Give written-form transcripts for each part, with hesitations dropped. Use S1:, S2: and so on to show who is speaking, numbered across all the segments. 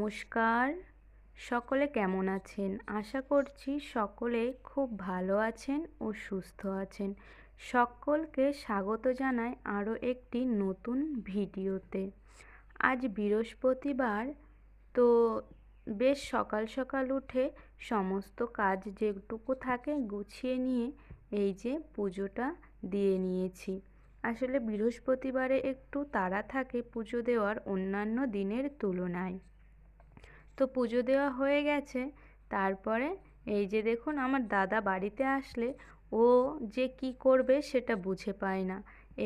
S1: নমস্কার। সকলে কেমন আছেন? আশা করছি সকলে খুব ভালো আছেন ও সুস্থ আছেন। সকলকে স্বাগত জানাই আরও একটি নতুন ভিডিওতে। আজ বৃহস্পতিবার, তো বেশ সকাল সকাল উঠে সমস্ত কাজ যেটুকু থাকে গুছিয়ে নিয়ে এই যে পুজোটা দিয়ে নিয়েছি। আসলে বৃহস্পতিবারে একটু তাড়া থাকে পুজো দেওয়ার অন্যান্য দিনের তুলনায়। তো পুজো দেওয়া হয়ে গেছে। তারপরে এই যে দেখুন, আমার দাদা বাড়িতে আসলে ও যে কি করবে সেটা বুঝে পায় না।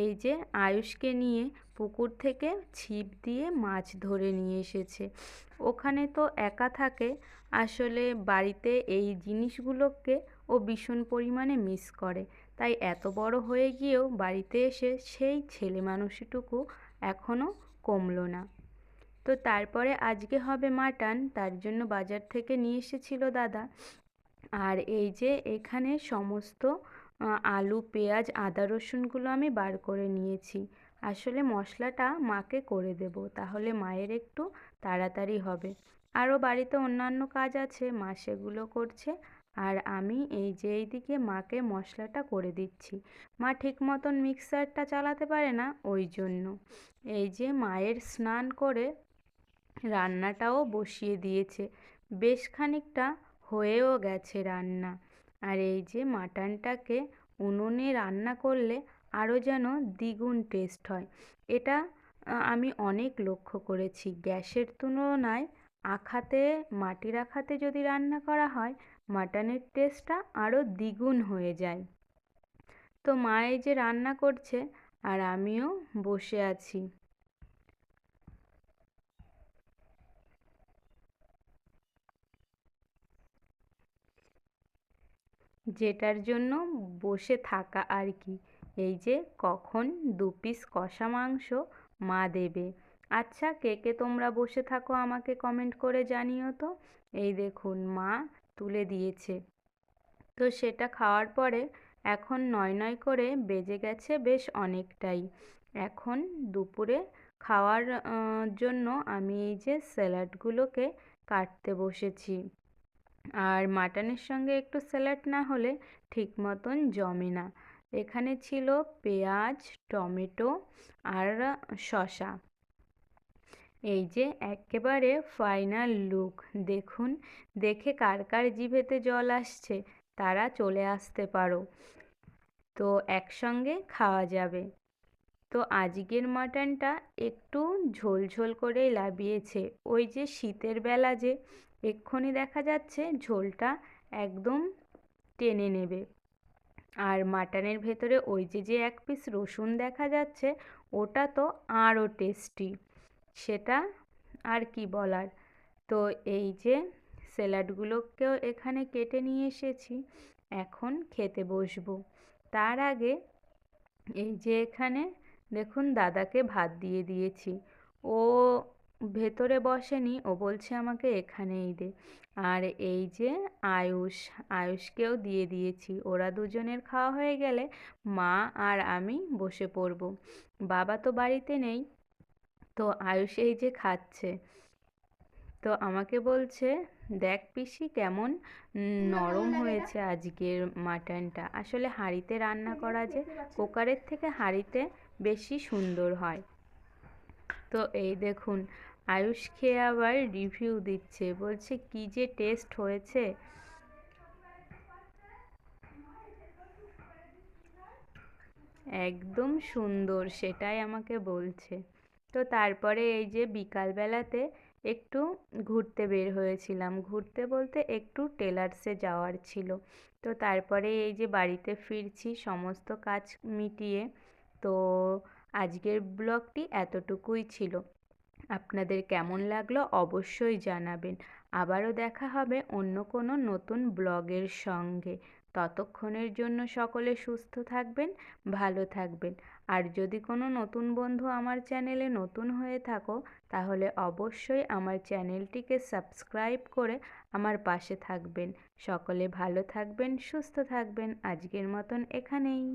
S1: এই যে আয়ুষকে নিয়ে পুকুর থেকে ছিপ দিয়ে মাছ ধরে নিয়ে এসেছে। ওখানে তো একা থাকে, আসলে বাড়িতে এই জিনিসগুলোকে ও ভীষণ পরিমাণে মিস করে। তাই এত বড় হয়ে গিয়েও বাড়িতে এসে সেই ছেলে মানুষটুকু এখনও কমলো না। তো তারপরে আজকে হবে মাটন, তার জন্য বাজার থেকে নিয়ে এসেছিল দাদা। আর এই যে এখানে সমস্ত আলু, পেঁয়াজ, আদা, রসুনগুলো আমি বার করে নিয়েছি। আসলে মশলাটা মাকে করে দেব, তাহলে মায়ের একটু তাড়াতাড়ি হবে। আরও বাড়িতে অন্যান্য কাজ আছে, মা সেগুলো করছে। আর আমি এই যে এইদিকে মাকে মশলাটা করে দিচ্ছি। মা ঠিক মতন মিক্সারটা চালাতে পারে না, ওই জন্য। এই যে মায়ের স্নান করে রান্নাটাও বসিয়ে দিয়েছে, বেশ খানিকটা হয়েও গেছে রান্না। আর এই যে মাটনটাকে উনুনে রান্না করলে আরও যেন দ্বিগুণ টেস্ট হয়। এটা আমি অনেক লক্ষ্য করেছি। গ্যাসের তুলনায় আখাতে, মাটির আখাতে যদি রান্না করা হয়, মাটনের টেস্টটা আরও দ্বিগুণ হয়ে যায়। তো মা এই যে রান্না করছে আর আমিও বসে আছি। যেটার জন্য বসে থাকা আর কি। এই যে কখন 2 পিস কষা মাংস মা দেবে। আচ্ছা, কে কে তোমরা বসে থাকো আমাকে কমেন্ট করে জানিও তো। এই দেখুন, মা তুলে দিয়েছে। তো সেটা খাওয়ার পরে এখন 9 করে বেজে গেছে বেশ অনেকটাই। এখন দুপুরে খাওয়ার জন্য আমি এই যে স্যালাডগুলোকে কাটতে বসেছি। আর মাটনের সঙ্গে একটু স্যালাড না হলে ঠিক মতন জমে না। এখানে ছিল পেঁয়াজ, টমেটো আর শসা। এই যে একেবারে ফাইনাল লুক দেখুন। দেখে কার কার জিভেতে জল আসছে তারা চলে আসতে পারো, তো একসঙ্গে খাওয়া যাবে। তো আজকের মাটনটা একটু ঝোল ঝোল করেই লাবিয়েছে। ওই যে শীতের বেলা যে এক্ষুনি দেখা যাচ্ছে ঝোলটা একদম টেনে নেবে। আর মাটনের ভেতরে ওই যে 1 পিস রসুন দেখা যাচ্ছে, ওটা তো আরও টেস্টি, সেটা আর কি বলার। তো এই যে স্যালাডগুলোকেও এখানে কেটে নিয়ে এসেছি, এখন খেতে বসবো। তার আগে এই যে এখানে দেখুন, দাদাকে ভাত দিয়ে দিয়েছি। ও ভেতরে বসেনি, ও বলছে আমাকে এখানেই দে। আর এই যে আয়ুষকেও দিয়ে দিয়েছি। ওরা দুজনের খাওয়া হয়ে গেলে মা আর আমি বসে পড়ব। বাবা তো বাড়িতে নেই, তো আয়ুষ এই যে খাচ্ছে। তো আমাকে বলছে, দেখ পিসি কেমন নরম হয়েছে আজকের মাটনটা। আসলে হাঁড়িতে রান্না করা যে কুকারের থেকে হাঁড়িতে বেশি সুন্দর হয়। তো এই দেখুন, আয়ুষ খেয়ে আবার রিভিউ দিচ্ছে, বলছে কি যে টেস্ট হয়েছে। একদম সুন্দর, সেটাই আমাকে বলছে। তো তারপরে এই যে বিকালবেলাতে একটু ঘুরতে বের হয়েছিলাম। ঘুরতে বলতে একটু টেলার্সে যাওয়ার ছিল। তো তারপরে এই যে বাড়িতে ফিরছি সমস্ত কাজ মিটিয়ে। তো আজকের ব্লগটি এতটুকুই ছিল। আপনাদের কেমন লাগলো অবশ্যই জানাবেন। আবারও দেখা হবে অন্য কোনো নতুন ব্লগের সঙ্গে। ততক্ষণের জন্য সকলে সুস্থ থাকবেন, ভালো থাকবেন। আর যদি কোনো নতুন বন্ধু আমার চ্যানেলে নতুন হয়ে থাকো, তাহলে অবশ্যই আমার চ্যানেলটিকে সাবস্ক্রাইব করে আমার পাশে থাকবেন। সকলে ভালো থাকবেন, সুস্থ থাকবেন। আজকের মতন এখানেই।